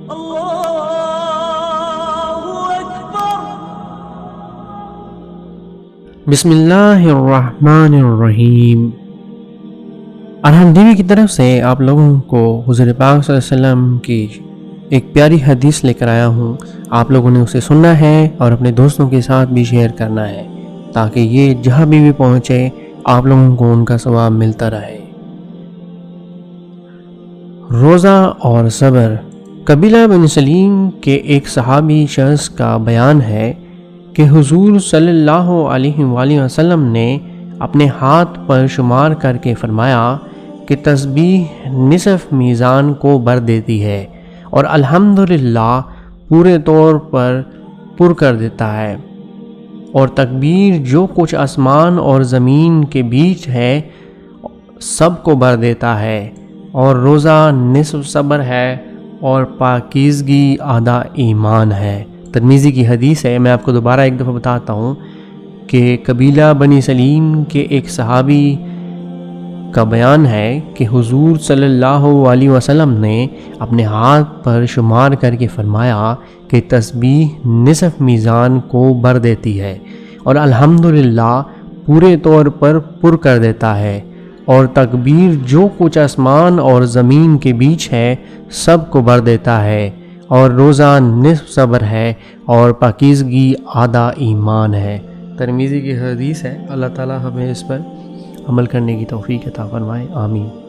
بسم اللہ الرحمن الرحیم۔ ارحم ٹی وی کی طرف سے آپ لوگوں کو حضور پاک صلی اللہ علیہ وسلم کی ایک پیاری حدیث لے کر آیا ہوں۔ آپ لوگوں نے اسے سننا ہے اور اپنے دوستوں کے ساتھ بھی شیئر کرنا ہے تاکہ یہ جہاں بھی پہنچے آپ لوگوں کو ان کا ثواب ملتا رہے۔ روزہ اور صبر۔ قبیلہ بن سلیم کے ایک صحابی شخص کا بیان ہے کہ حضور صلی اللہ علیہ وآلہ وسلم نے اپنے ہاتھ پر شمار کر کے فرمایا کہ تسبیح نصف میزان کو بھر دیتی ہے اور الحمدللہ پورے طور پر پر کر دیتا ہے، اور تکبیر جو کچھ آسمان اور زمین کے بیچ ہے سب کو بھر دیتا ہے، اور روزہ نصف صبر ہے اور پاکیزگی آدھا ایمان ہے۔ ترمذی کی حدیث ہے۔ میں آپ کو دوبارہ ایک دفعہ بتاتا ہوں کہ قبیلہ بنی سلیم کے ایک صحابی کا بیان ہے کہ حضور صلی اللہ علیہ وسلم نے اپنے ہاتھ پر شمار کر کے فرمایا کہ تسبیح نصف میزان کو بھر دیتی ہے اور الحمدللہ پورے طور پر پر کر دیتا ہے، اور تکبیر جو کچھ آسمان اور زمین کے بیچ ہے سب کو بھر دیتا ہے، اور روزہ نصف صبر ہے اور پاکیزگی آدھا ایمان ہے۔ ترمذی کی حدیث ہے۔ اللہ تعالی ہمیں اس پر عمل کرنے کی توفیق عطا فرمائے، آمین۔